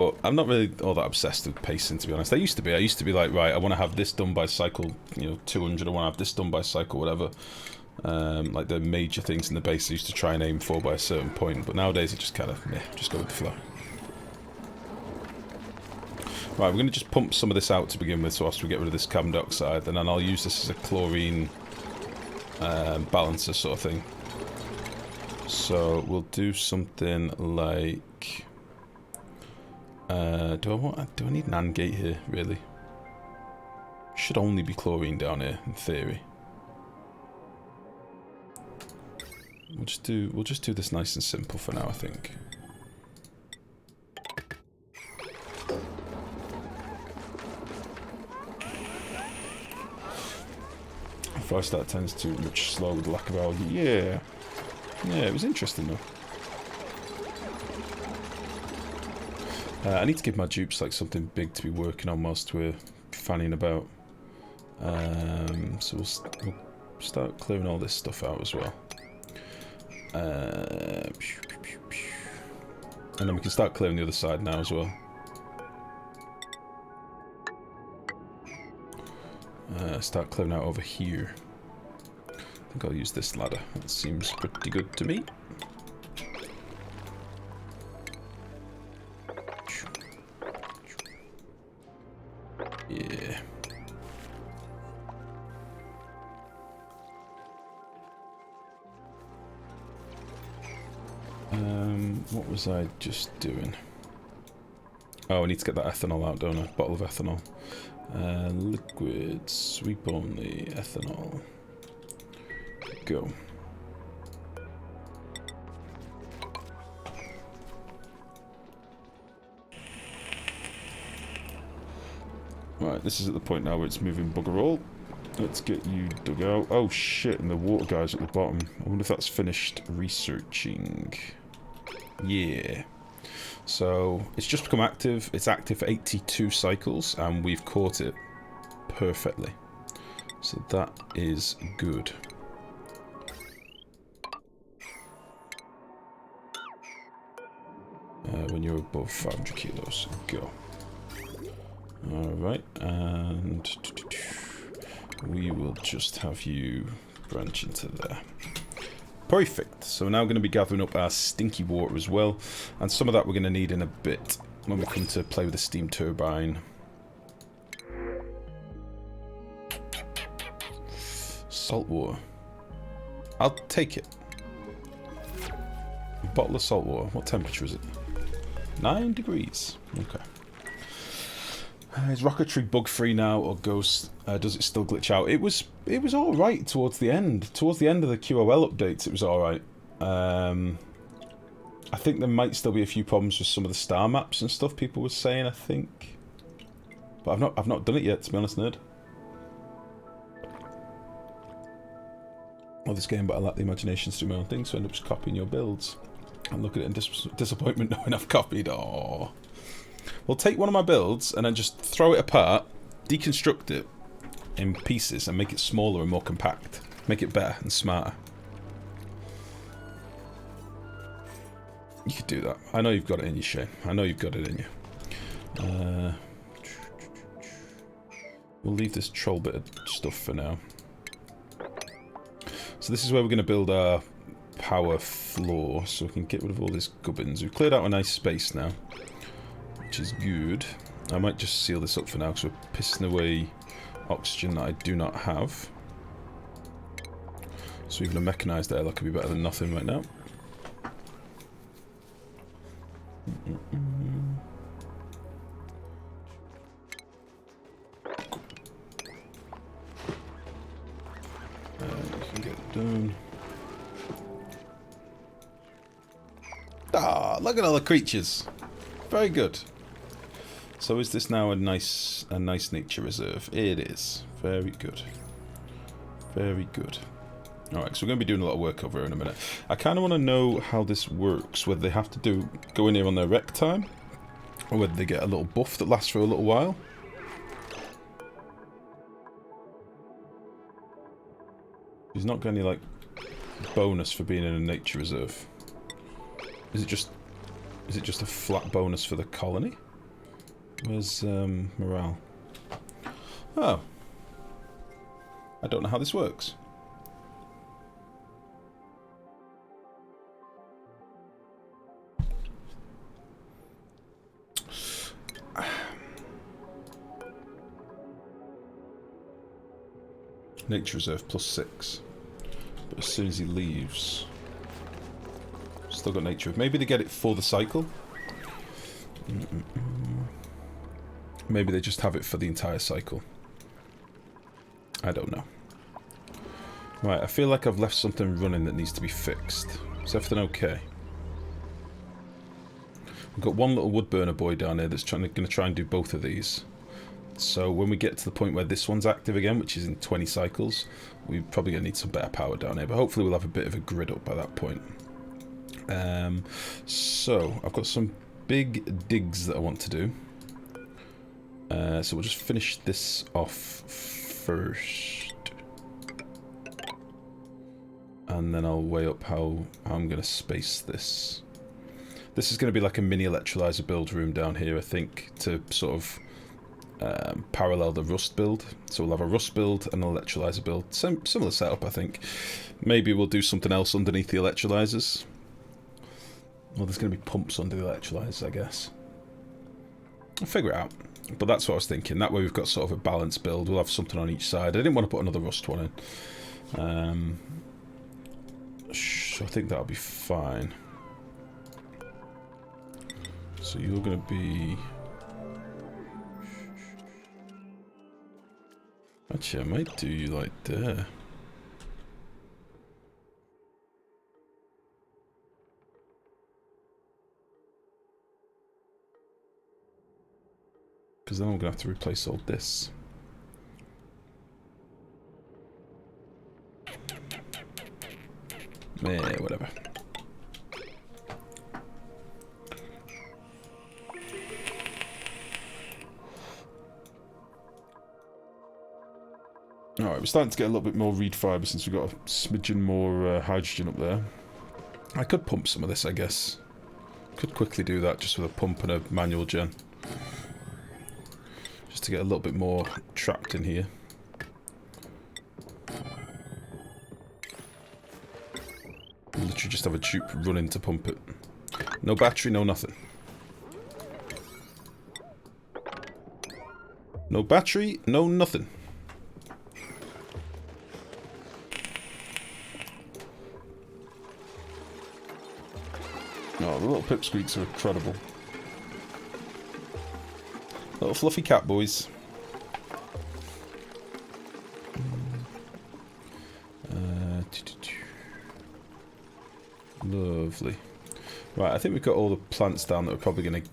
But I'm not really all that obsessed with pacing, to be honest. I used to be. I used to be like, right, I want to have this done by cycle, 200. I want to have this done by cycle, whatever. Like the major things in the base I used to try and aim for by a certain point. But nowadays, I just kind of, just go with the flow. Right, we're going to just pump some of this out to begin with, so after we get rid of this carbon dioxide, and then I'll use this as a chlorine balancer sort of thing. So we'll do something like... do I need an AND gate here, really? Should only be chlorine down here, in theory. We'll just do this nice and simple for now, I think. If I start tends too much slow with the lack of algae, yeah, it was interesting though. I need to give my dupes like something big to be working on whilst we're fanning about. So we'll start clearing all this stuff out as well. And then we can start clearing the other side now as well. Start clearing out over here. I think I'll use this ladder. That seems pretty good to me. Yeah. What was I just doing? Oh, I need to get that ethanol out, don't I? Bottle of ethanol. Liquid, sweep only, ethanol. Go. Right, this is at the point now where it's moving bugger all. Let's get you dug out. Oh shit, and the water guy's at the bottom. I wonder if that's finished researching. Yeah. So, it's just become active. It's active for 82 cycles, and we've caught it perfectly. So that is good. When you're above 500 kilos, go. Alright, and we will just have you branch into there. Perfect. So we're now going to be gathering up our stinky water as well, and some of that we're going to need in a bit when we come to play with the steam turbine. Salt water. I'll take it. A bottle of salt water. What temperature is it? 9 degrees. Okay. Is rocketry bug free now, or does it still glitch out? It was all right towards the end. Towards the end of the QOL updates, it was all right. I think there might still be a few problems with some of the star maps and stuff. People were saying, I think, but I've not done it yet, to be honest, nerd. Well, this game, but I lack the imagination to do my own thing, so I end up just copying your builds. And look at it in disappointment knowing I've copied. Aww. Well, take one of my builds and then just throw it apart, deconstruct it in pieces and make it smaller and more compact. Make it better and smarter. You could do that. I know you've got it in you, Shane. I know you've got it in you. We'll leave this troll bit of stuff for now. So this is where we're going to build our power floor, so we can get rid of all these gubbins. We've cleared out a nice space now, which is good. I might just seal this up for now because we're pissing away oxygen that I do not have. So even a mechanized air, that could be better than nothing right now. We can get it done. Ah, look at all the creatures. Very good. So is this now a nice nature reserve? It is. Very good. Very good. Alright, so we're going to be doing a lot of work over here in a minute. I kind of want to know how this works, whether they have to go in here on their rec time, or whether they get a little buff that lasts for a little while. He's not got any, like, bonus for being in a nature reserve. Is it just a flat bonus for the colony? Where's morale? Oh. I don't know how this works. Nature reserve +6. But as soon as he leaves... Still got nature. Maybe they get it for the cycle? Maybe they just have it for the entire cycle. I don't know. Right, I feel like I've left something running that needs to be fixed. Is everything okay? We've got one little wood burner boy down here that's going to try and do both of these. So when we get to the point where this one's active again, which is in 20 cycles, we're probably going to need some better power down here. But hopefully we'll have a bit of a grid up by that point. So I've got some big digs that I want to do. So we'll just finish this off first. And then I'll weigh up how I'm going to space this. This is going to be like a mini electrolyzer build room down here, I think, to sort of parallel the rust build. So we'll have a rust build and an electrolyzer build. Similar setup, I think. Maybe we'll do something else underneath the electrolyzers. Well, there's going to be pumps under the electrolyzers, I guess. I'll figure it out. But that's what I was thinking. That way we've got sort of a balanced build. We'll have something on each side. I didn't want to put another rust one in. I think that'll be fine. So you're going to be... Actually, I might do you like there. Because then I'm going to have to replace all this. Yeah, whatever. Alright, we're starting to get a little bit more reed fibre since we've got a smidgen more hydrogen up there. I could pump some of this, I guess. Could quickly do that just with a pump and a manual gen. Just to get a little bit more trapped in here. Literally just have a tube running to pump it. No battery, no nothing. No battery, no nothing. Oh, the little pipsqueaks are incredible. Little fluffy cat boys. Lovely. Right, I think we've got all the plants down that we're probably going to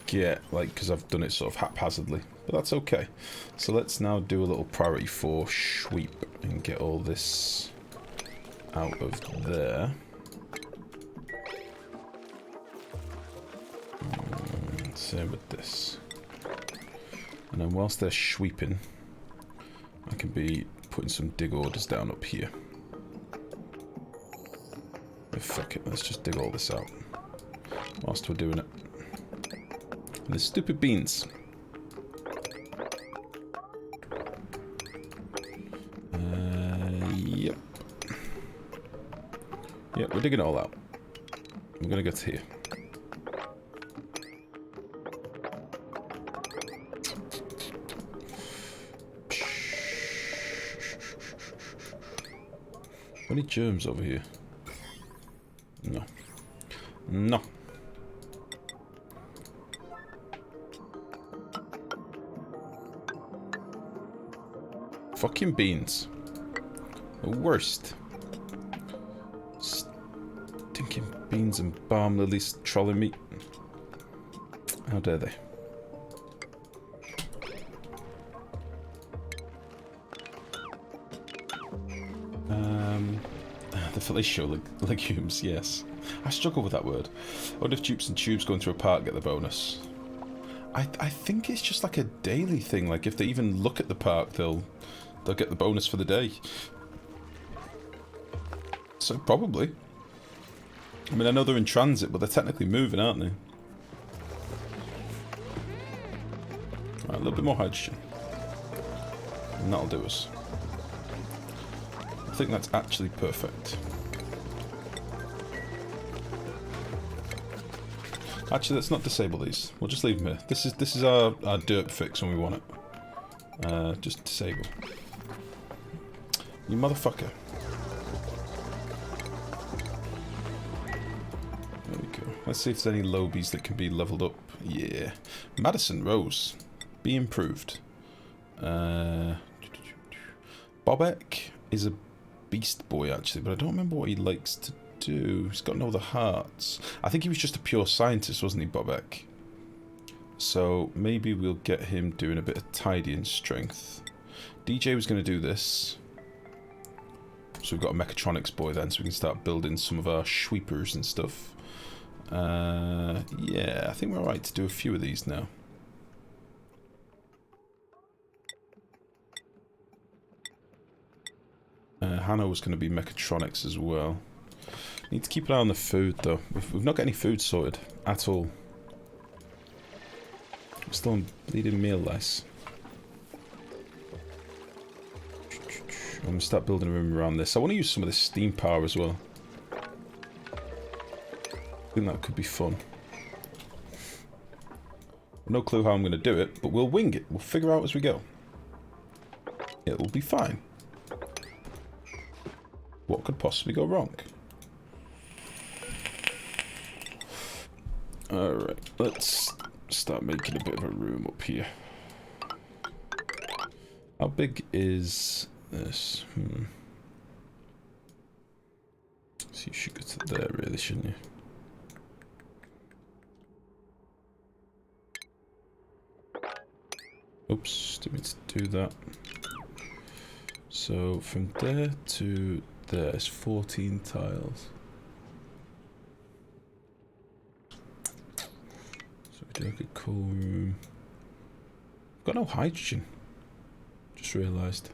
get, like, because I've done it sort of haphazardly. But that's okay. So let's now do a little priority 4 sweep and get all this out of there. Same with this. And then whilst they're sweeping, I can be putting some dig orders down up here. Oh, fuck it, let's just dig all this out whilst we're doing it. And the stupid beans. Yep. Yep, we're digging it all out. We're gonna go to here. Any germs over here? No. No. Fucking beans. The worst. Stinking beans and balm lilies trolling meat. How dare they? The fellatio legumes, yes. I struggle with that word. I wonder if dupes and tubes going through a park get the bonus. I think it's just like a daily thing. Like if they even look at the park, they'll get the bonus for the day. So probably. I mean, I know they're in transit, but they're technically moving, aren't they? Right, a little bit more hydrogen. And that'll do us. I think that's actually perfect. Actually, let's not disable these. We'll just leave them here. This is our derp fix when we want it. Just disable. You motherfucker. There we go. Let's see if there's any lobies that can be leveled up. Yeah. Madison Rose. Be improved. Bobek is a beast boy, actually, but I don't remember what he likes to do. He's got no other hearts. I think he was just a pure scientist, wasn't he, Bobek? So maybe we'll get him doing a bit of tidying strength. DJ was going to do this. So we've got a mechatronics boy then, so we can start building some of our sweepers and stuff. Yeah, I think we're alright to do a few of these now. Hannah was going to be mechatronics as well. Need to keep an eye on the food though. We've not got any food sorted at all. We're still on bleeding meal lice. I'm going to start building a room around this. I want to use some of this steam power as well. I think that could be fun. No clue how I'm going to do it, but we'll wing it. We'll figure out as we go. It'll be fine. What could possibly go wrong? Alright, let's start making a bit of a room up here. How big is this? So you should go to there really, shouldn't you? Oops, didn't mean to do that. So from there to there is 14 tiles. So we do like a cool room. Got no hydrogen. Just realised.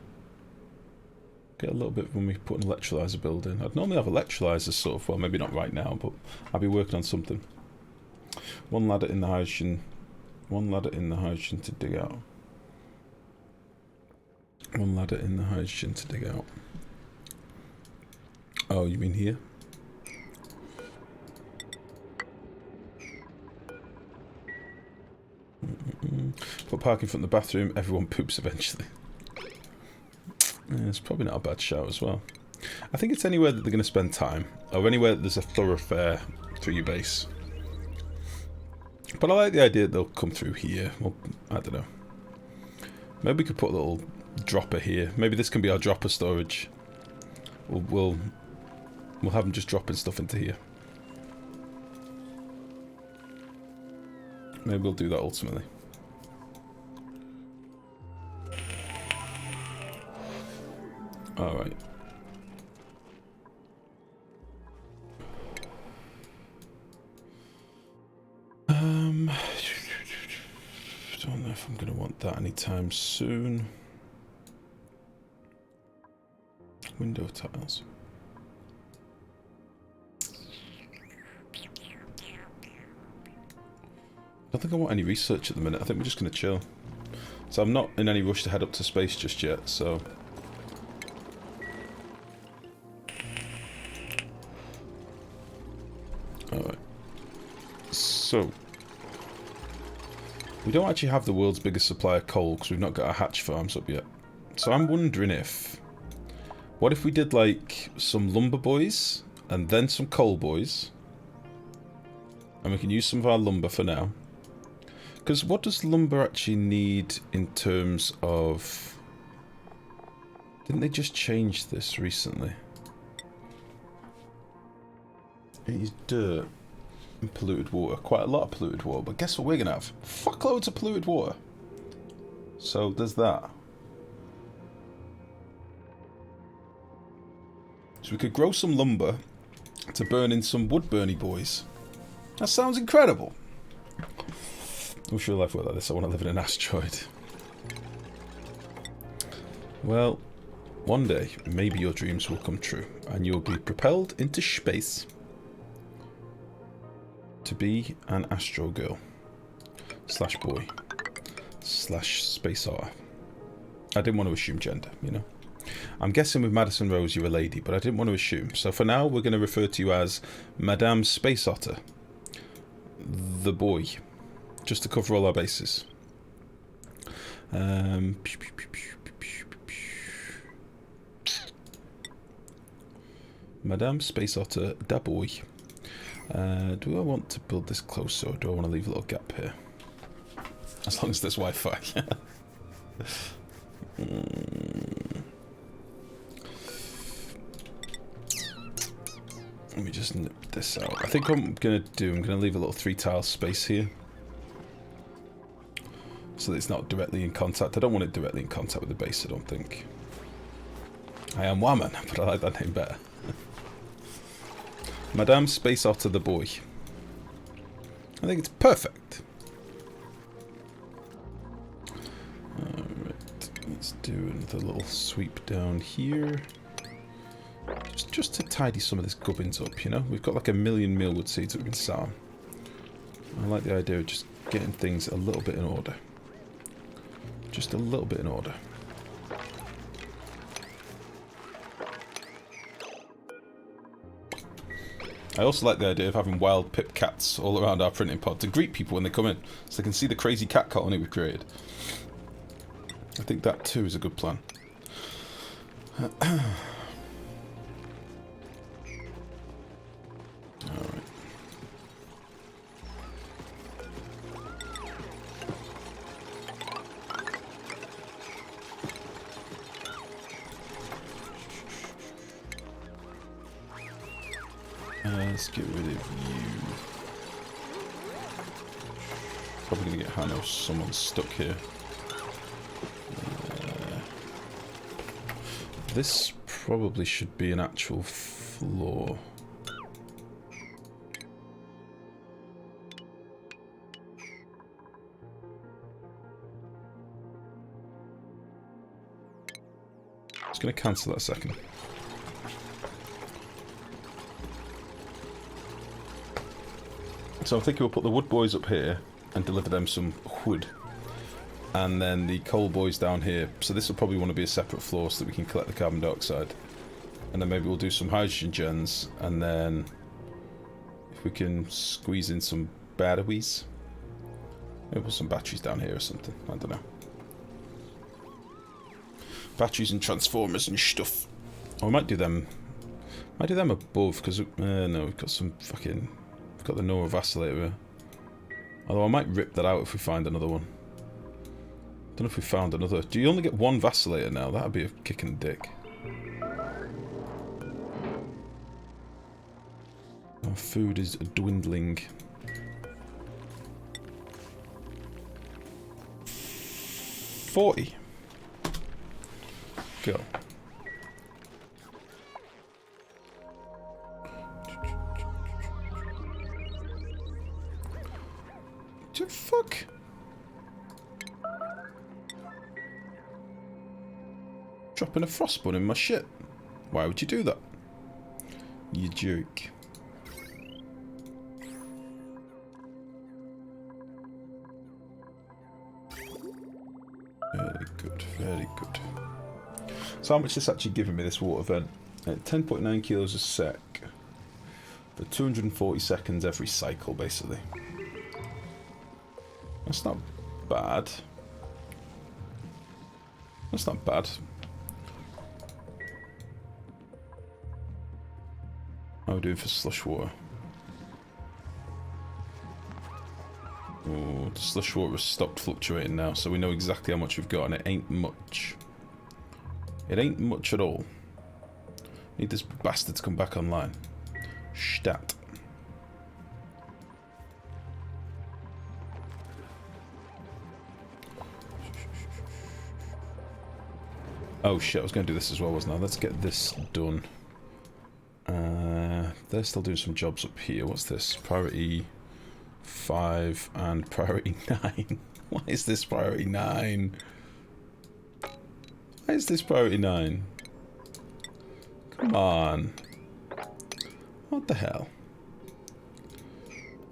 Get a little bit when we put an electrolyzer build in. I'd normally have electrolyzers sort of, well maybe not right now, but I'll be working on something. One ladder in the hydrogen. One ladder in the hydrogen to dig out. One ladder in the hydrogen to dig out. Oh, you mean here? Put parking front of the bathroom, everyone poops eventually. Yeah, it's probably not a bad shout as well. I think it's anywhere that they're going to spend time, or anywhere that there's a thoroughfare through your base. But I like the idea that they'll come through here. Well, I don't know. Maybe we could put a little dropper here. Maybe this can be our dropper storage. We'll have them just dropping stuff into here. Maybe we'll do that ultimately. Alright. Don't know if I'm going to want that anytime soon. Window tiles. I don't think I want any research at the minute. I think we're just going to chill. So I'm not in any rush to head up to space just yet, so... Alright. So... we don't actually have the world's biggest supply of coal because we've not got our hatch farms up yet. So I'm wondering if... what if we did like some lumber boys and then some coal boys? And we can use some of our lumber for now. Because what does lumber actually need in terms of... didn't they just change this recently? It is dirt and polluted water. Quite a lot of polluted water. But guess what we're going to have? Fuckloads of polluted water. So there's that. So we could grow some lumber to burn in some wood burny boys. That sounds incredible. I wish real life worked like this. I want to live in an asteroid. Well, one day, maybe your dreams will come true, and you'll be propelled into space to be an astro girl / boy Slash space otter. I didn't want to assume gender, you know. I'm guessing with Madison Rose you're a lady, but I didn't want to assume. So for now, we're going to refer to you as Madame Space Otter, the boy, just to cover all our bases. Madame Space Otter, da boy. Do I want to build this closer, or do I want to leave a little gap here? As long as there's Wi-Fi. Let me just nip this out. I think what I'm going to leave a little 3-tile space here. So that it's not directly in contact. I don't want it directly in contact with the base, I don't think. I am woman, but I like that name better. Madame Space Otter the boy. I think it's perfect. Alright, let's do another little sweep down here. Just to tidy some of this gubbins up, you know? We've got like 1,000,000 mealwood seeds that we can sow. I like the idea of just getting things a little bit in order. Just a little bit in order. I also like the idea of having wild pip cats all around our printing pod to greet people when they come in, so they can see the crazy cat colony we've created. I think that too is a good plan. Alright. Let's get rid of you. Probably gonna get Hano. Someone's stuck here. This probably should be an actual floor. Just gonna cancel that a second. So I'm thinking we'll put the wood boys up here and deliver them some wood. And then the coal boys down here. So this will probably want to be a separate floor so that we can collect the carbon dioxide. And then maybe we'll do some hydrogen gens. And then if we can squeeze in some batteries. Maybe put some batteries down here or something. I don't know. Batteries and transformers and stuff. Or I might do them. Might do them above because no, we've got some fucking. Got the Nora vacillator here. Although I might rip that out if we find another one. Don't know if we found another. Do you only get one vacillator now? That'd be a kick in the dick. Our food is dwindling. 40. Go. The fuck? Dropping a frostbun in my shit. Why would you do that? You jerk. Very good, very good. So how much is this actually giving me, this water vent? 10.9 kilos a sec. For 240 seconds every cycle, basically. That's not bad. That's not bad. How are we doing for slush water? Oh, the slush water has stopped fluctuating now, so we know exactly how much we've got, and it ain't much. It ain't much at all. Need this bastard to come back online. Stat. Oh shit, I was going to do this as well, wasn't I? Let's get this done. They're still doing some jobs up here. What's this? Priority 5 and priority 9. Why is this priority 9? Why is this priority 9? Come on. What the hell?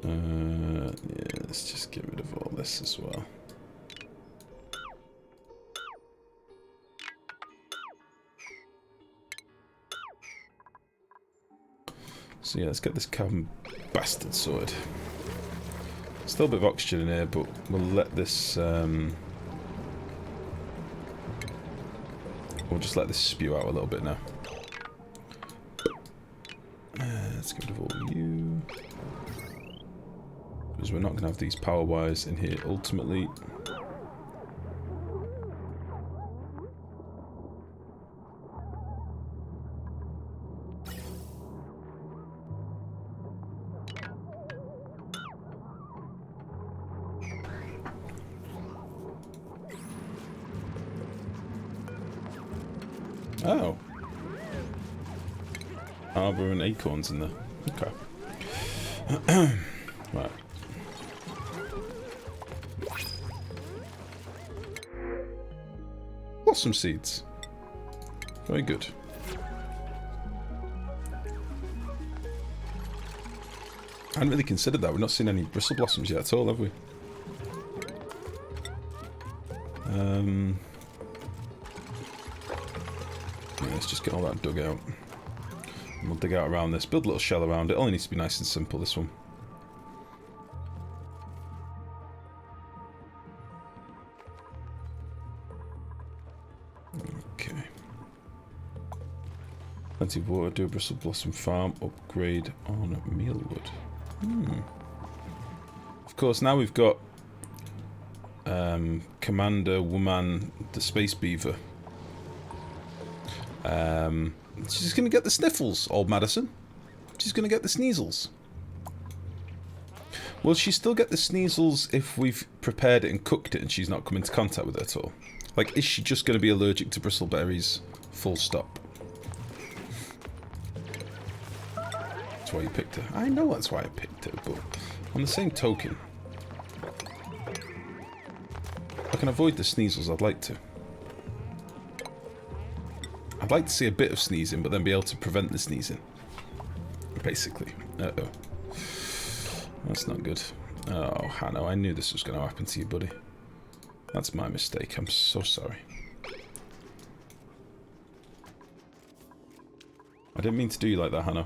Yeah, let's just get rid of all this as well. So yeah, let's get this cabin bastard sorted. Still a bit of oxygen in here, but we'll let this... we'll just let this spew out a little bit now. Let's get rid of all you. Because we're not going to have these power wires in here ultimately. Oh. Arbor and acorns in there. Okay. Right. Blossom seeds. Very good. I hadn't really considered that. We've not seen any bristle blossoms yet at all, have we? Yeah, let's just get all that dug out. And we'll dig out around this. Build a little shell around it. Only needs to be nice and simple, this one. Okay. Plenty of water. Do a bristle blossom farm. Upgrade on mealwood. Of course, now we've got Commander Woman, the Space Beaver. She's going to get the sniffles, old Madison. She's going to get the sneezels. Will she still get the sneezels if we've prepared it and cooked it and she's not come into contact with it at all? Like, is she just going to be allergic to bristleberries? Full stop. That's why you picked her. I know that's why I picked her, but on the same token, if I can avoid the sneezels, I'd like to. I'd like to see a bit of sneezing, but then be able to prevent the sneezing. Basically. Uh-oh. That's not good. Oh, Hanno, I knew this was going to happen to you, buddy. That's my mistake. I'm so sorry. I didn't mean to do you like that, Hanno.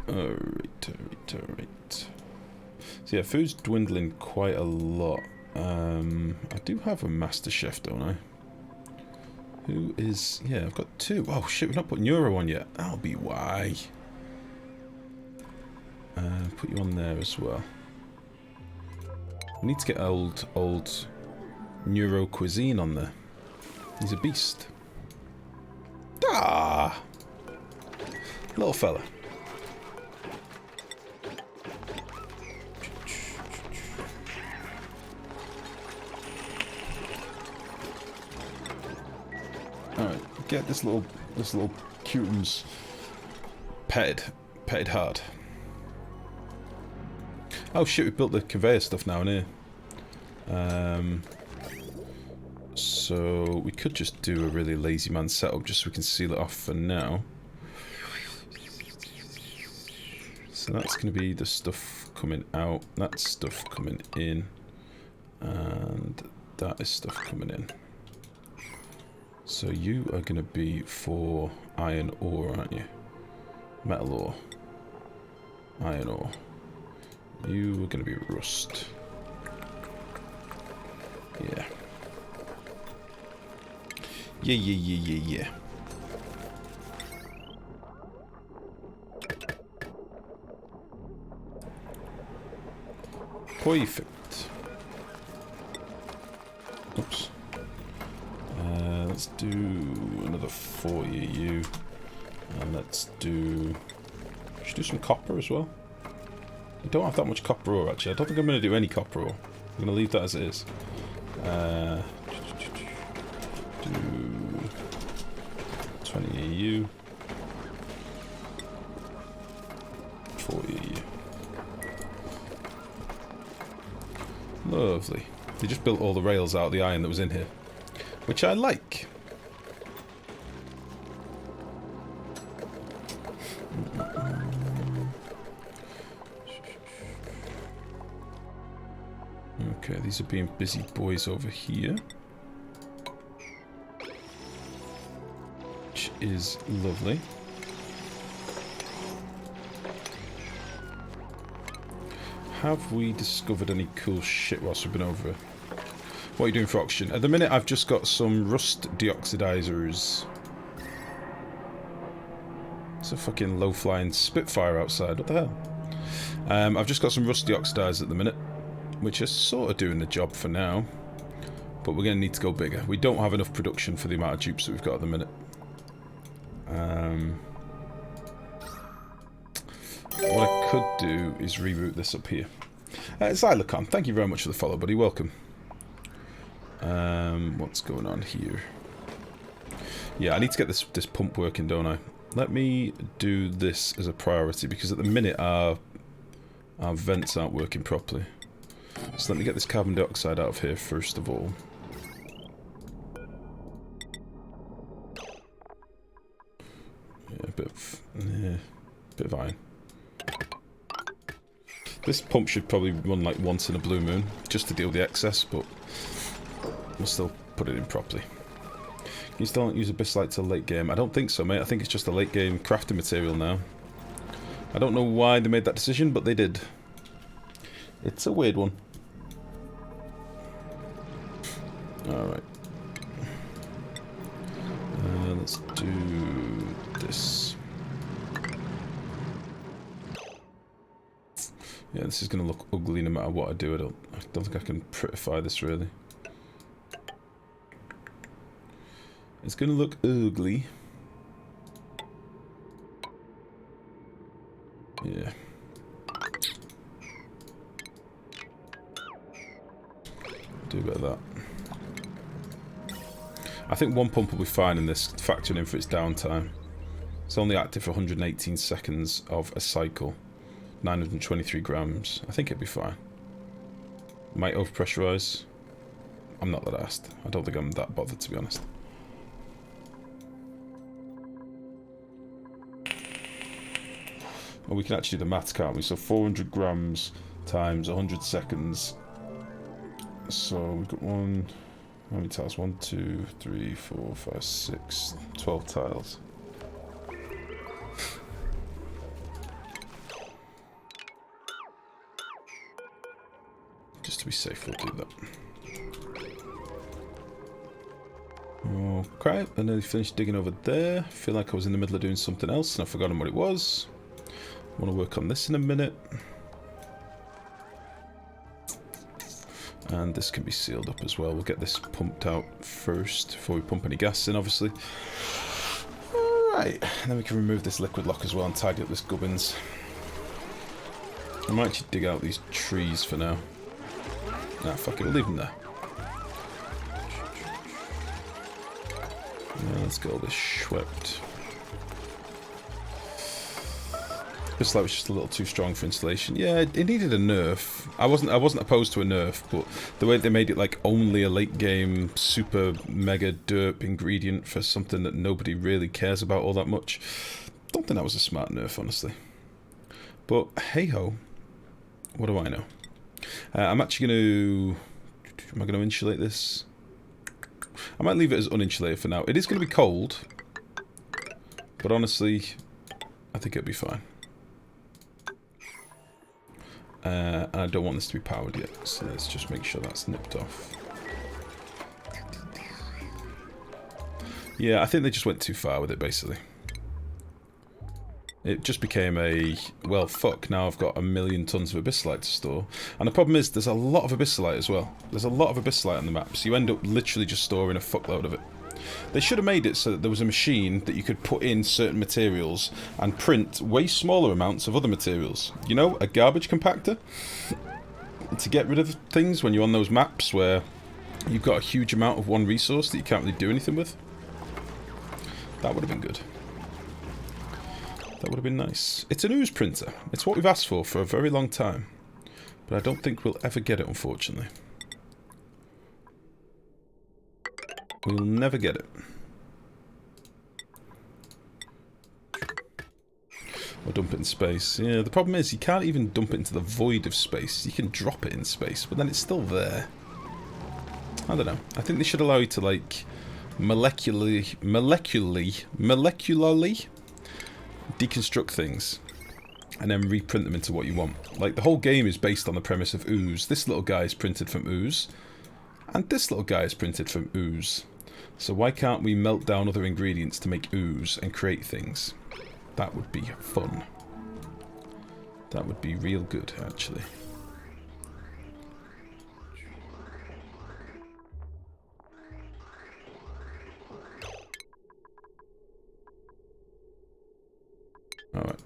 Alright. So yeah, food's dwindling quite a lot. I do have a master chef, don't I? Who is... Yeah, I've got two. Oh shit, we've not put Neuro on yet. That'll be why. Put you on there as well. We need to get old Neuro Cuisine on there. He's a beast. Ah! Little fella. Alright, get this little cutums petted hard. Oh shit, we built the conveyor stuff now in here. So we could just do a really lazy man setup just so we can seal it off for now. So that's going to be the stuff coming out, that's stuff coming in, and that is stuff coming in. So you are going to be for iron ore, aren't you? Metal ore. Iron ore. You are going to be rust. Yeah. Yeah. Perfect. Oops. Let's do another 40 you. And let's do... Should do some copper as well. I don't have that much copper ore actually. I don't think I'm going to do any copper ore. I'm going to leave that as it is. Do 20 AU. 40 AU. Lovely. They just built all the rails out of the iron that was in here, which I like. Okay, these are being busy boys over here. is lovely. Have we discovered any cool shit whilst we've been over here? What are you doing for oxygen? At the minute, I've just got some rust deoxidizers. It's a fucking low-flying Spitfire outside. What the hell? I've just got some rust deoxidizers at the minute, which are sort of doing the job for now. But we're going to need to go bigger. We don't have enough production for the amount of dupes that we've got at the minute. What I could do is reroute this up here. Xylocon, thank you very much for the follow, buddy. Welcome. What's going on here? Yeah, I need to get this pump working, don't I? Let me do this as a priority, because at the minute our vents aren't working properly. So let me get this carbon dioxide out of here first of all. Yeah, a bit of iron. This pump should probably run like once in a blue moon, just to deal with the excess, but we'll still put it in properly. You still don't use abyssite till late game? I don't think so, mate. I think it's just a late game crafting material now. I don't know why they made that decision, but they did. It's a weird one. Alright. Let's do this. Yeah, this is going to look ugly no matter what I do. I don't think I can prettify this really. It's going to look ugly. Yeah. Do a bit of that. I think one pump will be fine in this, factoring in for its downtime. It's only active for 118 seconds of a cycle. 923 grams. I think it'll be fine. Might overpressurize. I'm not that asked. I don't think I'm that bothered, to be honest. Well, we can actually do the maths, can't we? So 400 grams times 100 seconds. So we've got one... How many tiles? 1, 2, 3, 4, 5, 6... 12 tiles. Just to be safe, we'll do that. Okay, I nearly finished digging over there. I feel like I was in the middle of doing something else and I've forgotten what it was. I want to work on this in a minute. And this can be sealed up as well. We'll get this pumped out first before we pump any gas in, obviously. Alright, and then we can remove this liquid lock as well and tidy up this gubbins. I might actually dig out these trees for now. Nah, fuck it, we'll leave them there. Yeah, let's get all this swept. This light was just a little too strong for installation. Yeah, it needed a nerf. I wasn't opposed to a nerf, but the way they made it like only a late game super mega derp ingredient for something that nobody really cares about all that much, don't think that was a smart nerf, honestly. But hey ho, what do I know? I'm actually going to... Am I going to insulate this? I might leave it as uninsulated for now. It is going to be cold, but honestly, I think it'll be fine. And I don't want this to be powered yet, so let's just make sure that's nipped off. Yeah, I think they just went too far with it, basically. It just became a, well, fuck, now I've got 1,000,000 tons of abyssite to store. And the problem is, there's a lot of abyssite as well. There's a lot of abyssite on the map, so you end up literally just storing a fuckload of it. They should have made it so that there was a machine that you could put in certain materials and print way smaller amounts of other materials. You know, a garbage compactor? To get rid of things when you're on those maps where you've got a huge amount of one resource that you can't really do anything with. That would have been good. That would have been nice. It's an ooze printer. It's what we've asked for a very long time. But I don't think we'll ever get it, unfortunately. We'll never get it. Or dump it in space. Yeah, the problem is you can't even dump it into the void of space. You can drop it in space, but then it's still there. I don't know. I think they should allow you to, like, molecularly deconstruct things and then reprint them into what you want. Like, the whole game is based on the premise of ooze. This little guy is printed from ooze, and this little guy is printed from ooze. So why can't we melt down other ingredients to make ooze and create things? That would be fun. That would be real good, actually. Alright.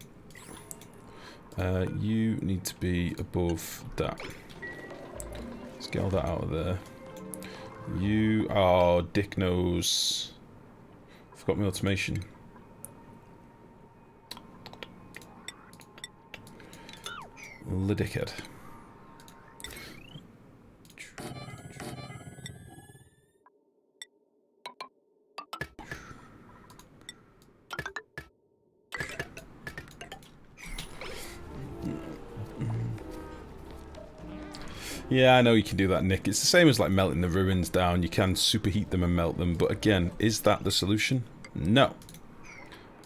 You need to be above that. Let's get all that out of there. You are dick nose. Forgot my automation. The dickhead. Yeah, I know you can do that, Nick. It's the same as like melting the ruins down. You can superheat them and melt them, but again, is that the solution? No.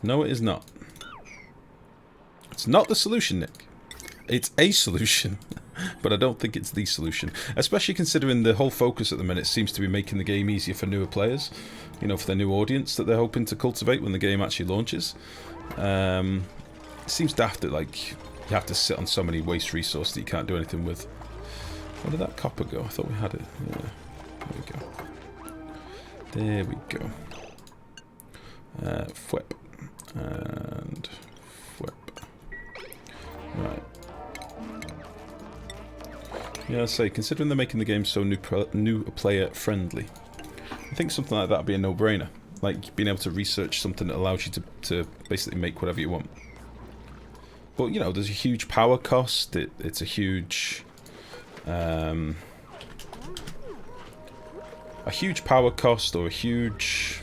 No, it is not. It's not the solution, Nick. It's a solution, but I don't think it's the solution. Especially considering the whole focus at the minute seems to be making the game easier for newer players. You know, for the new audience that they're hoping to cultivate when the game actually launches. It seems daft that, like, you have to sit on so many waste resources that you can't do anything with. Where did that copper go? I thought we had it. Yeah. There we go. There we go. Fwep. And fwep. Right. Yeah, I say, considering they're making the game so new player friendly, I think something like that would be a no-brainer. Like, being able to research something that allows you to basically make whatever you want. But, you know, there's a huge power cost. It's a huge... a huge power cost or a huge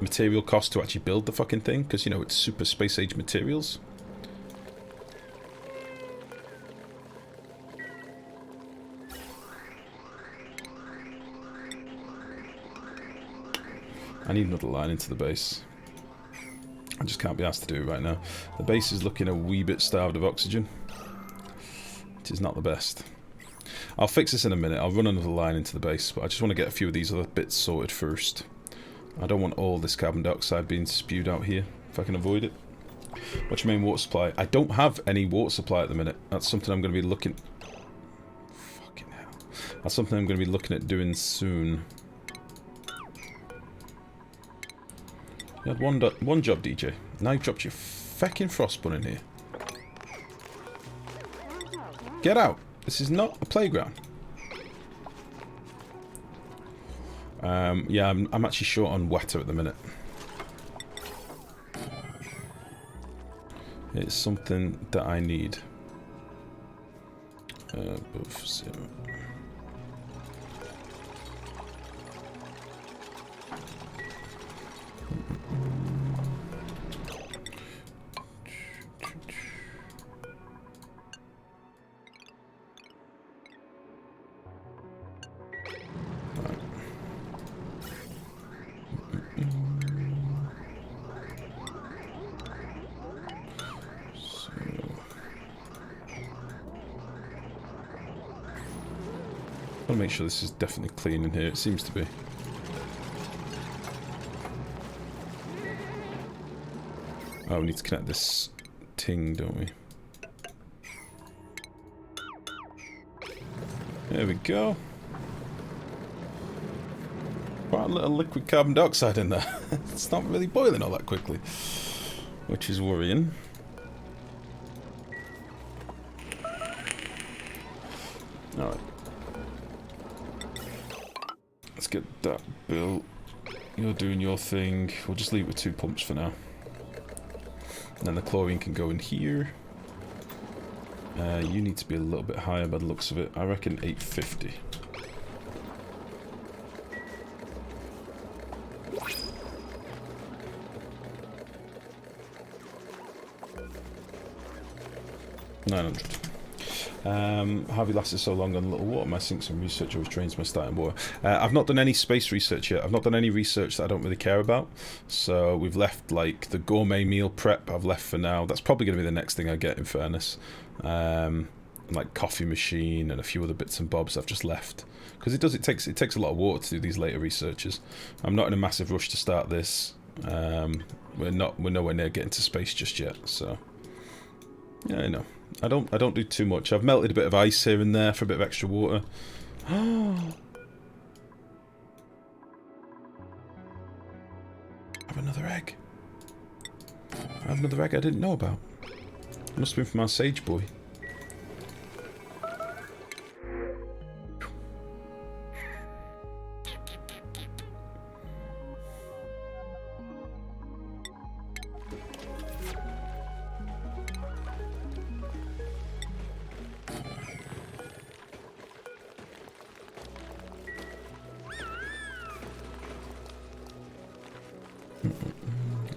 material cost to actually build the fucking thing, because, you know, it's super space age materials. I need another line into the base. I just can't be asked to do it right now. The base is looking a wee bit starved of oxygen, which is not the best. I'll fix this in a minute. I'll run another line into the base, but I just want to get a few of these other bits sorted first. I don't want all this carbon dioxide being spewed out here, if I can avoid it. What's your main water supply? I don't have any water supply at the minute. That's something I'm going to be looking... Fucking hell. That's something I'm going to be looking at doing soon. You had one job, DJ. Now you've dropped your fucking frostbun in here. Get out! This is not a playground. Yeah, I'm actually short on water at the minute. It's something that I need. Above 0. I want to make sure this is definitely clean in here. It seems to be. Oh, we need to connect this ting, don't we? There we go. Quite a little liquid carbon dioxide in there. It's not really boiling all that quickly, which is worrying. Alright. Let's get that built. You're doing your thing. We'll just leave it with 2 pumps for now. And then the chlorine can go in here. You need to be a little bit higher by the looks of it. I reckon 850. $900. How have you lasted so long on little water? My sinks and research always trains my starting water. I've not done any space research yet. I've not done any research that I don't really care about. So we've left like the gourmet meal prep. I've left for now. That's probably going to be the next thing I get. In fairness, like coffee machine and a few other bits and bobs I've just left because it takes a lot of water to do these later researches. I'm not in a massive rush to start this. We're nowhere near getting to space just yet. So yeah, I know. I don't do too much. I've melted a bit of ice here and there for a bit of extra water. I have another egg. I have another egg I didn't know about. Must have been from our sage boy.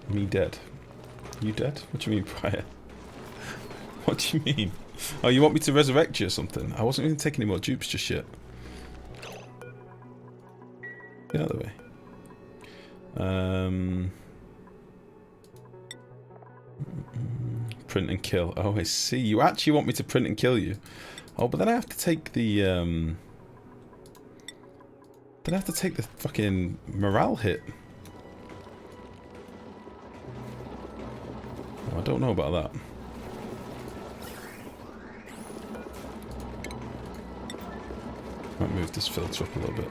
Me dead. You dead? What do you mean, Prior? What do you mean? Oh, you want me to resurrect you or something? I wasn't going to take any more dupes just yet. Get out of the way. Print and kill. Oh, I see. You actually want me to print and kill you. Oh, but then I have to take the, Then I have to take the fucking morale hit. Oh, I don't know about that. Might move this filter up a little bit.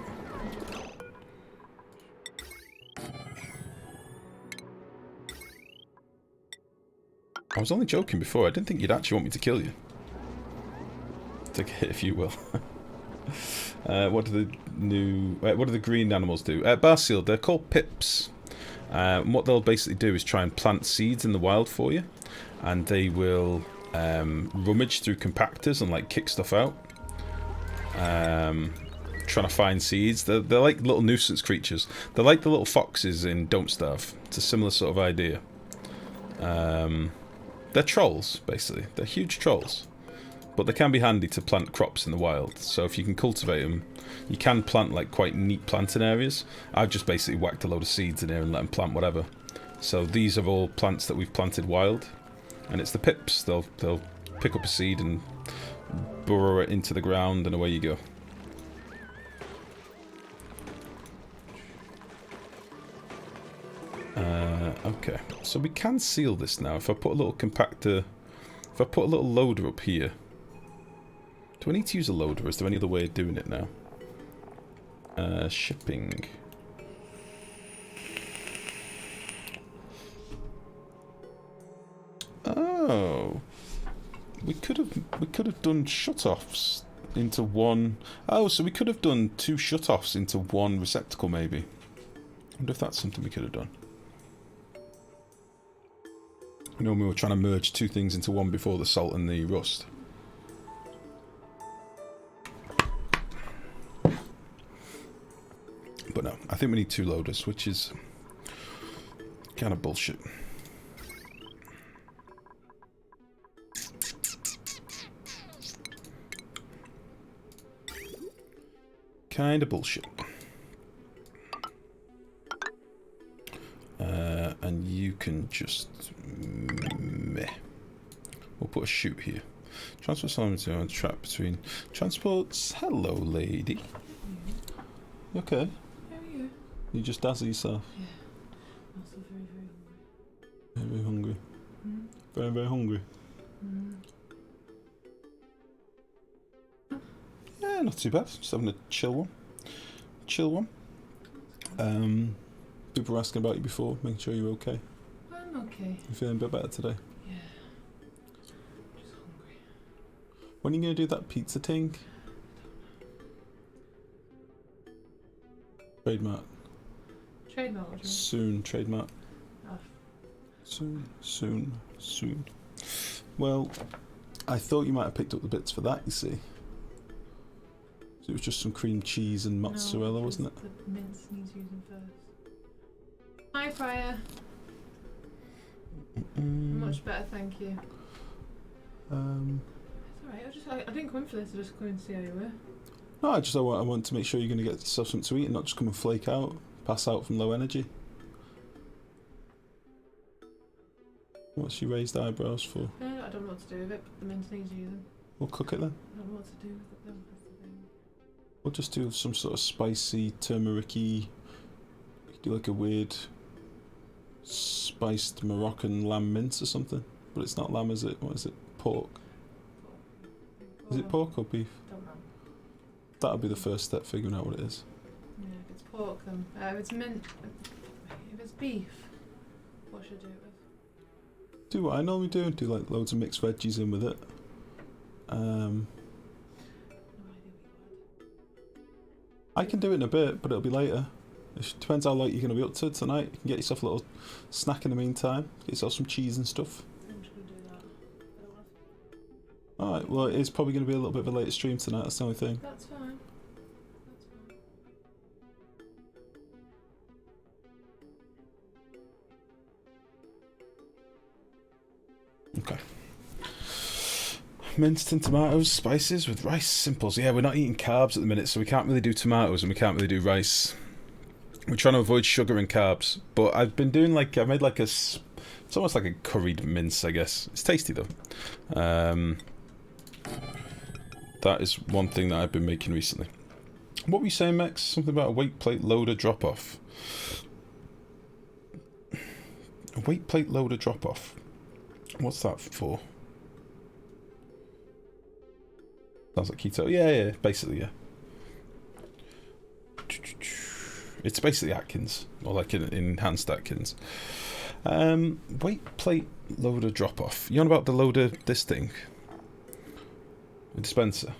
I was only joking before. I didn't think you'd actually want me to kill you. Take a hit if you will. What do the green animals do? Bar sealed. They're called pips. What they'll basically do is try and plant seeds in the wild for you, and they will rummage through compactors and like kick stuff out, trying to find seeds. They're like little nuisance creatures. They're like the little foxes in Don't Starve. It's a similar sort of idea. They're trolls, basically. They're huge trolls, but they can be handy to plant crops in the wild. So if you can cultivate them, you can plant like quite neat planting areas. I've just basically whacked a load of seeds in here and let them plant whatever. So these are all plants that we've planted wild, and it's the pips. They'll pick up a seed and burrow it into the ground, and away you go. Okay, so we can seal this now. If I put a little compactor, if I put a little loader up here. Do I need to use a loader, or is there any other way of doing it now? Shipping. Oh, we could have done shut-offs into one. Oh, so we could have done two shut-offs into one receptacle, maybe. I wonder if that's something we could have done. You know, we were trying to merge two things into one before, the salt and the rust. But no, I think we need two loaders, which is kind of bullshit. Kind of bullshit. And you can just meh. We'll put a chute here. Transport assignment on trap between transports. Hello, lady. You okay? How are you? You just dazzle yourself. Yeah. Also very hungry. Very, very hungry. Very, very hungry. Yeah, not too bad. Just having a chill one. Chill one. People were asking about you before, making sure you're okay. I'm okay. You feeling a bit better today? Yeah. Just hungry. When are you going to do that pizza thing? Trademark. Trademark, what do you Soon, trademark. Oh. Soon, soon, soon. Well, I thought you might have picked up the bits for that, you see. So it was just some cream cheese and mozzarella, No, wasn't it? The mince needs using first. Hi, Prior. Much better, thank you. Um, It's Alright, I didn't come in for this, I just come in to see how you were. No, I want to make sure you're going to get yourself something to eat and not just come and flake out, pass out from low energy. What's your raised eyebrows for? I don't know what to do with it, but the mince needs using. We'll cook it then. I don't know what to do with it though, that's the thing. We'll just do some sort of spicy, turmeric-y, do like a weird spiced Moroccan lamb mince or something. But it's not lamb, is it? What is it? Pork. Is it pork or beef? Don't know. That'll be the first step, figuring out what it is. Yeah, if it's pork, then if it's mint, if it's beef, what should I do it with? Do what I normally do and do like loads of mixed veggies in with it. No idea what you I can do it in a bit, but it'll be later. It depends how late you're going to be up to tonight. You can get yourself a little snack in the meantime. Get yourself some cheese and stuff. I'm just going to do that. I don't want to. Alright, well it is probably going to be a little bit of a later stream tonight, that's the only thing. That's fine. Okay. Minced and tomatoes, spices with rice, simples. Yeah, we're not eating carbs at the minute, so we can't really do tomatoes and we can't really do rice. We're trying to avoid sugar and carbs, but I've been doing like, I made like it's almost like a curried mince, I guess. It's tasty though. That is one thing that I've been making recently. What were you saying, Max? Something about a weight plate loader drop-off. A weight plate loader drop-off. What's that for? Sounds like keto. Yeah, basically, yeah. It's basically Atkins, or like an enhanced Atkins. Weight plate loader drop-off. You on about the loader, this thing? A dispenser.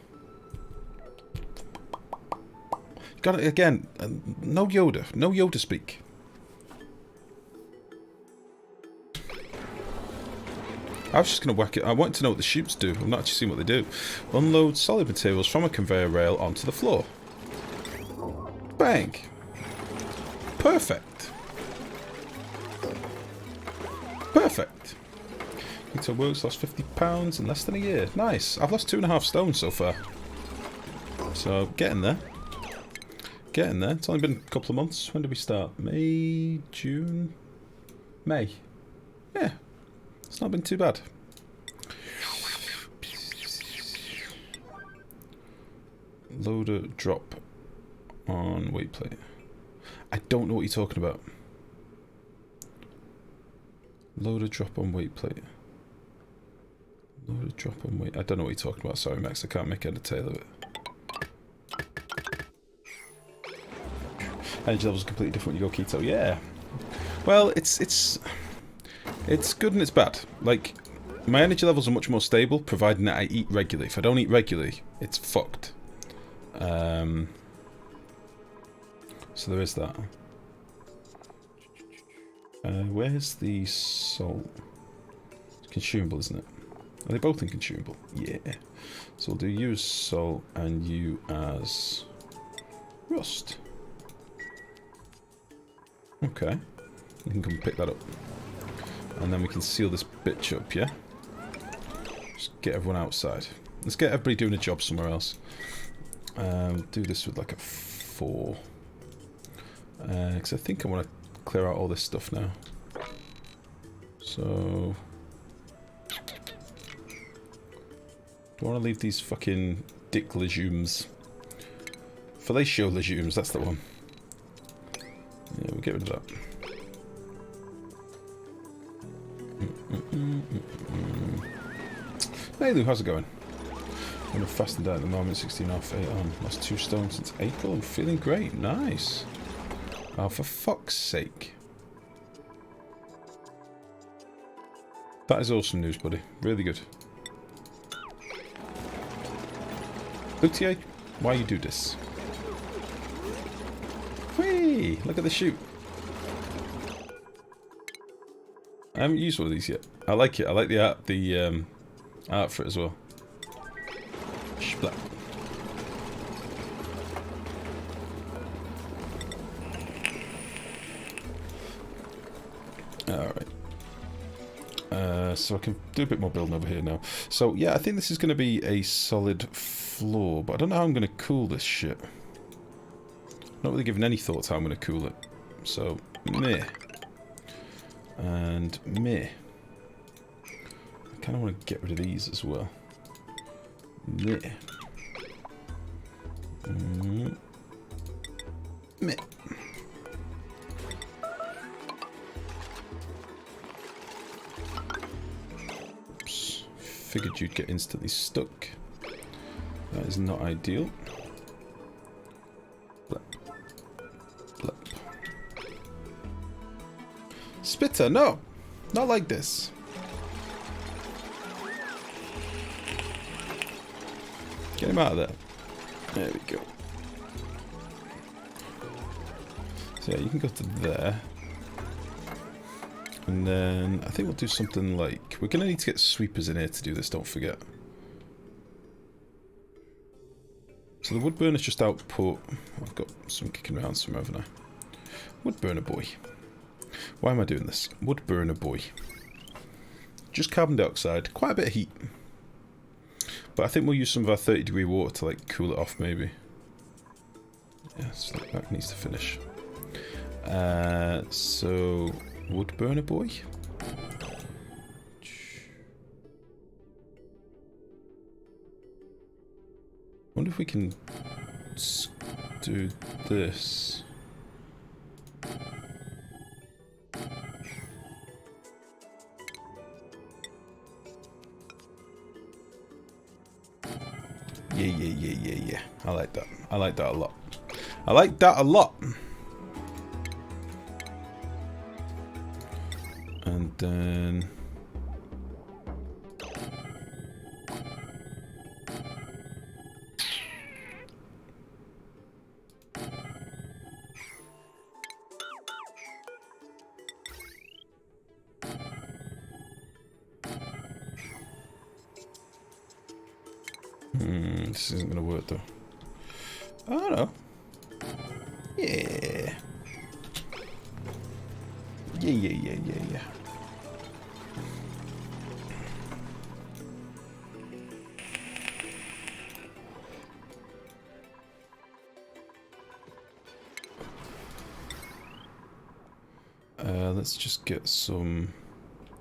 Got it again. No Yoda. No Yoda speak. I was just going to whack it. I wanted to know what the chutes do. I've not actually seen what they do. Unload solid materials from a conveyor rail onto the floor. Bang. Perfect. Perfect. Keto works, lost 50 pounds in less than a year. Nice. I've lost 2.5 stone so far. So, getting there. Getting there. It's only been a couple of months. When did we start? May? June? May. Yeah. It's not been too bad. Loader drop on weight plate. I don't know what you're talking about. Loader drop on weight plate. Loader drop on weight. I don't know what you're talking about. Sorry, Max. I can't make head or tail of it. Energy levels are completely different when you go keto. Yeah. Well, it's good and it's bad. Like, my energy levels are much more stable, providing that I eat regularly. If I don't eat regularly, it's fucked. So there is that. Where's the salt? It's consumable, isn't it? Are they both inconsumable? Yeah. So we'll do you as salt and you as rust. Okay. You can come pick that up. And then we can seal this bitch up, yeah? Just get everyone outside. Let's get everybody doing a job somewhere else. Do this with like a 4. Because I think I want to clear out all this stuff now. So... do I want to leave these fucking dick legumes? Fellatio legumes, that's the one. Yeah, we'll get rid of that. Hey Lou, how's it going? I'm on a fasting diet at the moment, 16 off, 8 on. Lost 2 stone since April. I'm feeling great. Nice. Oh, for fuck's sake. That is awesome news, buddy. Really good. Lutier, why you do this? Whee! Look at the shoot. I haven't used one of these yet. I like it. I like the art for it as well. Splat. Alright. So I can do a bit more building over here now. So yeah, I think this is going to be a solid floor, but I don't know how I'm going to cool this shit. Not really given any thought to how I'm going to cool it. So, meh. And meh. I kind of want to get rid of these as well. Meh. Meh. Oops. Figured you'd get instantly stuck. That is not ideal. Blep. Blep. Spitter, no! Not like this. Get him out of there. There we go. So yeah, you can go to there. And then I think we'll do something like... We're going to need to get sweepers in here to do this, don't forget. So the wood burner's just output... I've got some kicking around somewhere, haven't I? Wood burner boy. Why am I doing this? Wood burner boy. Just carbon dioxide. Quite a bit of heat. But I think we'll use some of our 30-degree water to like cool it off, maybe. Yeah, so that needs to finish. So wood burner boy. Wonder if we can do this. Yeah. I like that. I like that a lot. I like that a lot. And then... this isn't going to work though. I don't know. Yeah. Yeah. Let's just get some...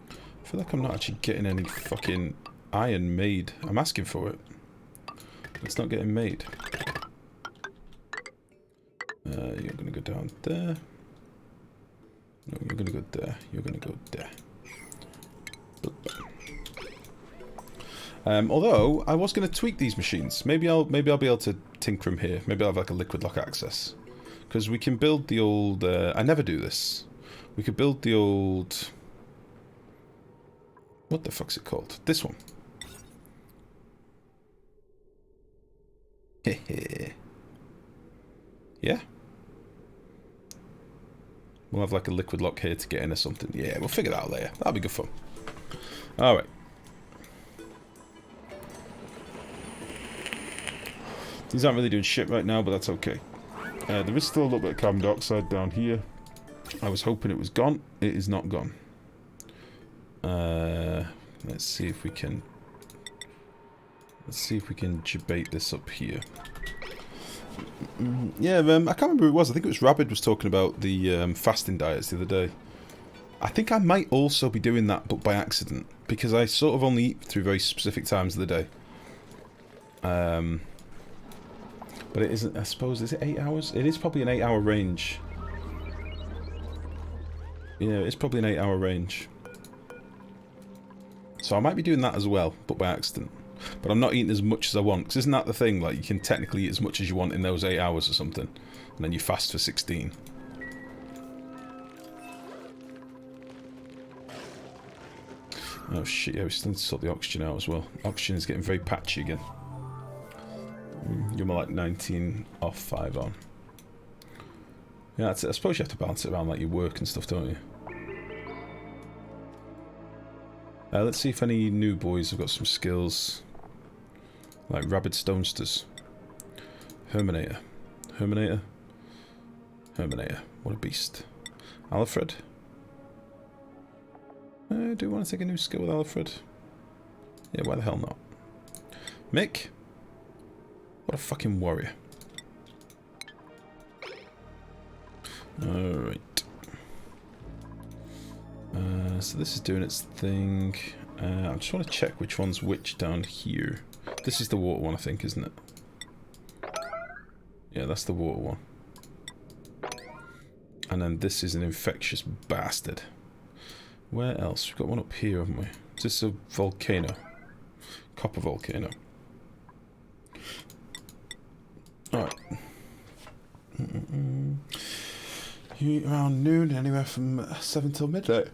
I feel like I'm not actually getting any fucking iron made. I'm asking for it. It's not getting made. You're gonna go down there. No, you're gonna go there. You're gonna go there. Although I was gonna tweak these machines. Maybe I'll be able to tinker them here. Maybe I'll have like a liquid lock access. Because we can build the old... I never do this. We could build the old... What the fuck's it called? This one. Hehe. Yeah? We'll have like a liquid lock here to get in or something. Yeah, we'll figure that out later. That'll be good fun. Alright. These aren't really doing shit right now, but that's okay. There is still a little bit of carbon dioxide down here. I was hoping it was gone. It is not gone. Let's see if we can... Let's see if we can debate this up here. Yeah, I can't remember who it was. I think it was Rabid was talking about the fasting diets the other day. I think I might also be doing that, but by accident. Because I sort of only eat through very specific times of the day. But it isn't, I suppose, is it 8 hours? It is probably an 8-hour range. Yeah, it's probably an 8-hour range. So I might be doing that as well, but by accident. But I'm not eating as much as I want, because isn't that the thing? Like, you can technically eat as much as you want in those 8 hours or something. And then you fast for 16. Oh shit, yeah, we still need to sort the oxygen out as well. Oxygen is getting very patchy again. You're more like 19 off, 5 on. Yeah, that's it. I suppose you have to balance it around like your work and stuff, don't you? Let's see if any new boys have got some skills. Like Rabid Stonesters. Herminator. Herminator. Herminator. What a beast. Alfred. Do you want to take a new skill with Alfred? Yeah, why the hell not? Mick? What a fucking warrior. Alright. So this is doing its thing. I just want to check which one's which down here. This is the water one, I think, isn't it? Yeah, that's the water one. And then this is an infectious bastard. Where else? We've got one up here, haven't we? Is this a volcano? Copper volcano. Alright. You eat around noon, anywhere from 7 till midnight.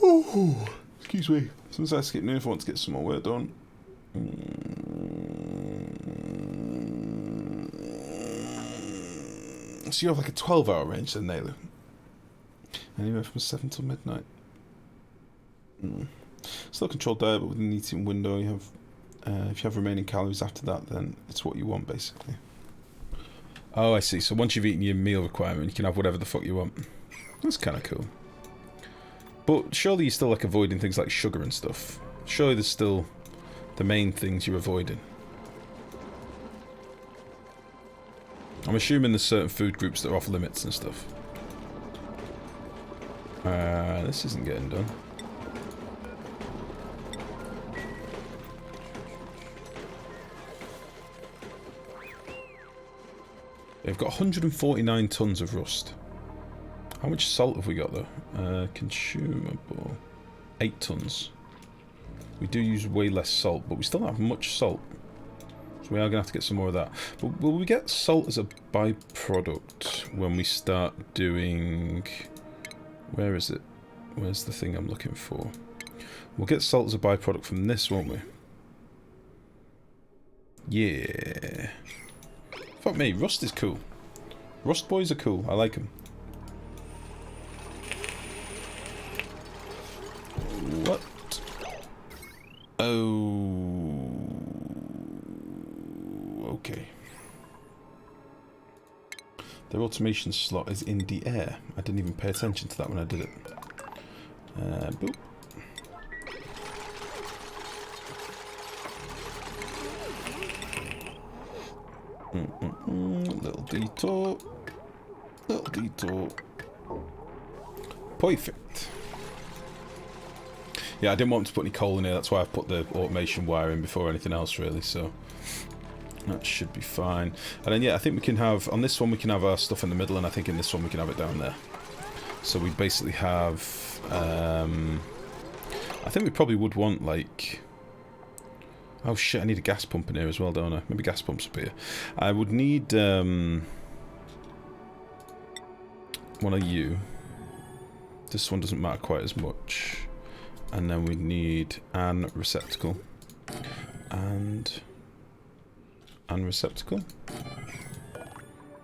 Oh, excuse me. Sometimes I skip noon if I want to get some more work done. So you have like a 12-hour range then, Nailu. Anywhere from 7 till midnight. Still controlled diet, but within the eating window, you have. If you have remaining calories after that, then it's what you want, basically. Oh, I see. So once you've eaten your meal requirement, you can have whatever the fuck you want. That's kind of cool. But surely you're still like avoiding things like sugar and stuff. Surely there's still the main things you're avoiding. I'm assuming there's certain food groups that are off limits and stuff. This isn't getting done. They've got 149 tons of rust. How much salt have we got though? Consumable. 8 tons. We do use way less salt, but we still don't have much salt. So we are going to have to get some more of that. But will we get salt as a byproduct when we start doing... Where is it? Where's the thing I'm looking for? We'll get salt as a byproduct from this, won't we? Yeah. Fuck me, rust is cool. Rust boys are cool, I like them. What? Oh... Okay. Their automation slot is in the air. I didn't even pay attention to that when I did it. Boop. Little detour. Little detour. Perfect. Yeah, I didn't want to put any coal in here, that's why I've put the automation wire in before anything else really, so that should be fine. And then yeah, I think we can have, on this one we can have our stuff in the middle, and I think in this one we can have it down there. So we basically have, I think we probably would want like, oh shit, I need a gas pump in here as well, don't I? Maybe gas pumps up here. I would need one of you. This one doesn't matter quite as much. And then we need an receptacle. And receptacle.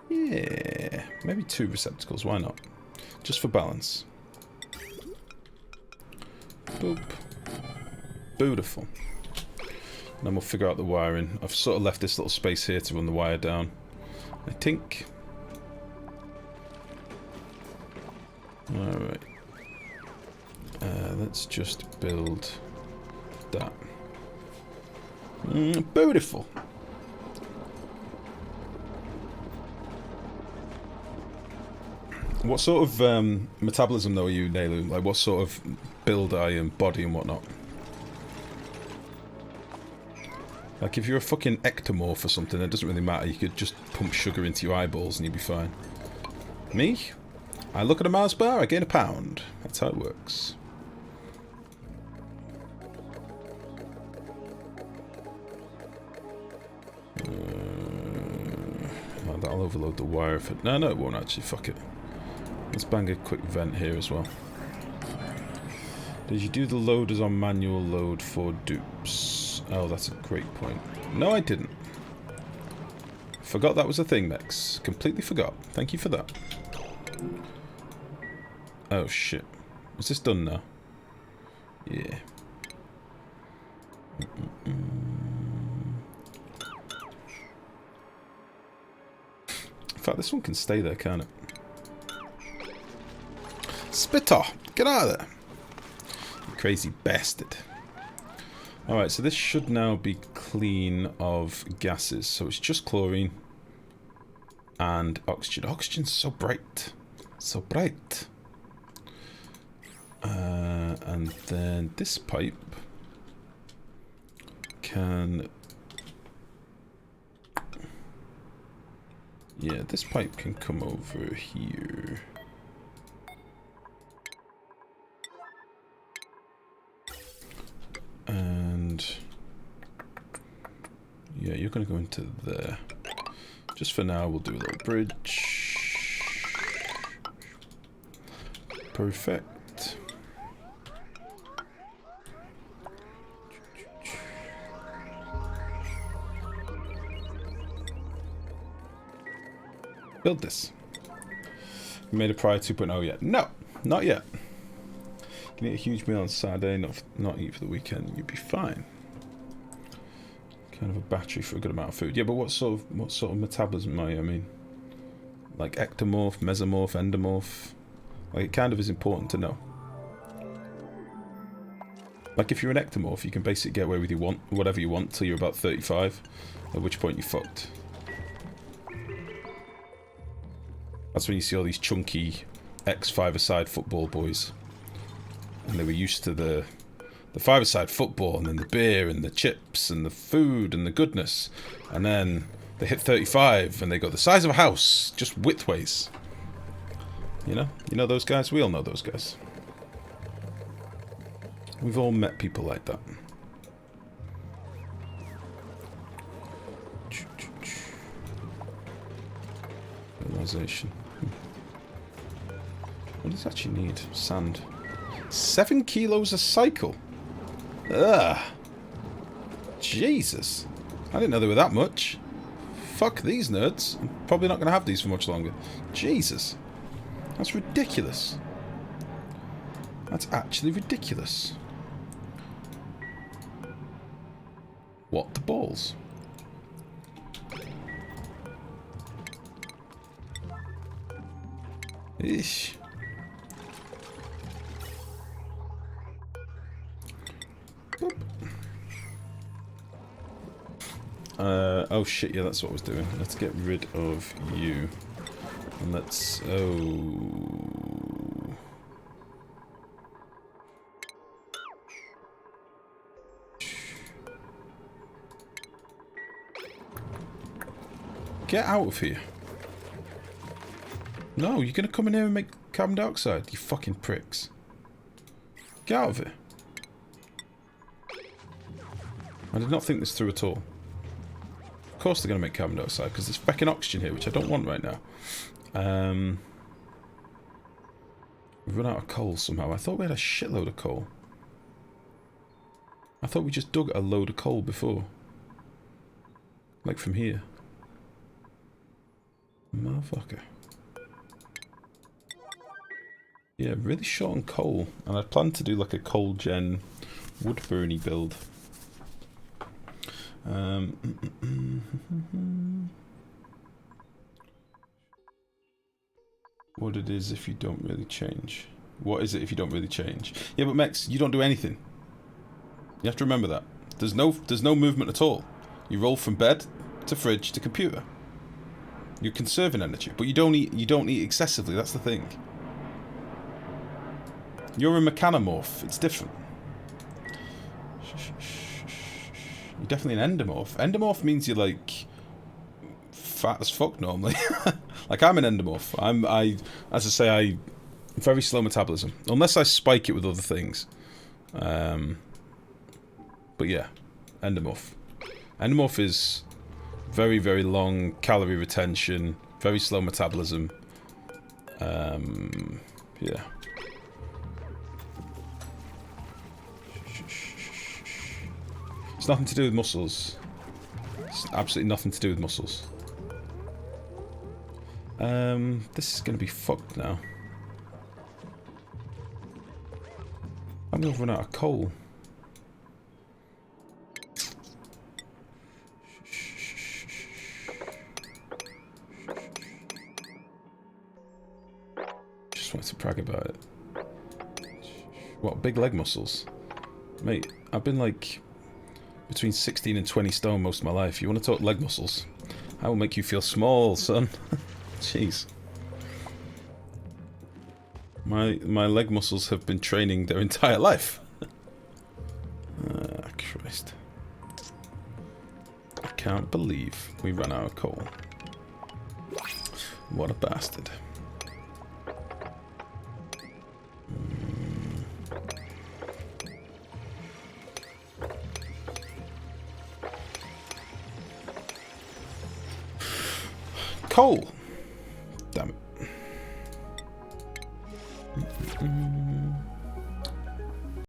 Yeah, maybe 2 receptacles, why not? Just for balance. Boop. Beautiful. And then we'll figure out the wiring. I've sort of left this little space here to run the wire down. I think. Alright. Let's just build that. Beautiful. What sort of metabolism though are you, Nailu? Like what sort of build are you and body and whatnot? Like if you're a fucking ectomorph or something, it doesn't really matter. You could just pump sugar into your eyeballs and you'd be fine. Me? I look at a Mars bar, I gain a pound. That's how it works. Oh, that'll overload the wire if it... No, it won't actually. Fuck it. Let's bang a quick vent here as well. Did you do the loaders on manual load for dupes? Oh, that's a great point. No, I didn't. Forgot that was a thing, Mex. Completely forgot. Thank you for that. Oh, shit. Is this done now? Yeah. In fact, this one can stay there, can't it? Spitter! Get out of there! Crazy bastard. Alright, so this should now be clean of gases. So it's just chlorine and oxygen. Oxygen's so bright. So bright. And then this pipe can... Yeah, this pipe can come over here. And... yeah, you're going to go into there. Just for now, we'll do a little bridge. Perfect. Build this. You made a prior 2.0 yet? No, not yet. You can eat a huge meal on Saturday, not eat for the weekend. You'd be fine. Kind of a battery for a good amount of food. Yeah, but what sort of metabolism are you? I mean, like ectomorph, mesomorph, endomorph. Like, it kind of is important to know. Like, if you're an ectomorph, you can basically get away with whatever you want till you're about 35, at which point you're fucked. That's when you see all these chunky ex-five-a-side football boys. And they were used to the five-a-side football, and then the beer, and the chips, and the food, and the goodness. And then they hit 35, and they go the size of a house, just widthways. You know? You know those guys? We all know those guys. We've all met people like that. Realization. What does it actually need? Sand. 7 kilos a cycle? Ugh. Jesus. I didn't know they were that much. Fuck these nerds. I'm probably not going to have these for much longer. Jesus. That's ridiculous. That's actually ridiculous. What the balls? Eesh. Boop. Oh shit, yeah, that's what I was doing. Let's get rid of you. And let's... oh... Get out of here. No, you're gonna come in here and make carbon dioxide, you fucking pricks. Get out of here. I did not think this through at all. Of course they're gonna make carbon dioxide, because there's fucking oxygen here, which I don't want right now. We've run out of coal somehow. I thought we had a shitload of coal. I thought we just dug a load of coal before. Like from here. Motherfucker. Yeah, really short on coal. And I plan to do like a coal gen wood burny build. What it is if you don't really change. What is it if you don't really change? Yeah, but Mex, you don't do anything. You have to remember that. There's no movement at all. You roll from bed to fridge to computer. You're conserving energy, but you don't eat excessively, that's the thing. You're a mechanomorph, it's different. You're definitely an endomorph. Endomorph means you're like fat as fuck normally. Like I'm an endomorph. As I say, I very slow metabolism. Unless I spike it with other things. But yeah, endomorph. Endomorph is very, very long calorie retention, very slow metabolism. Yeah. It's nothing to do with muscles. It's absolutely nothing to do with muscles. This is gonna be fucked now. I'm gonna run out of coal. Just wanted to brag about it. What, big leg muscles? Mate, I've been like between 16 and 20 stone most of my life. You want to talk leg muscles? I will make you feel small, son. Jeez. My leg muscles have been training their entire life. Ah, Christ. I can't believe we ran out of coal. What a bastard. Coal! Damn it.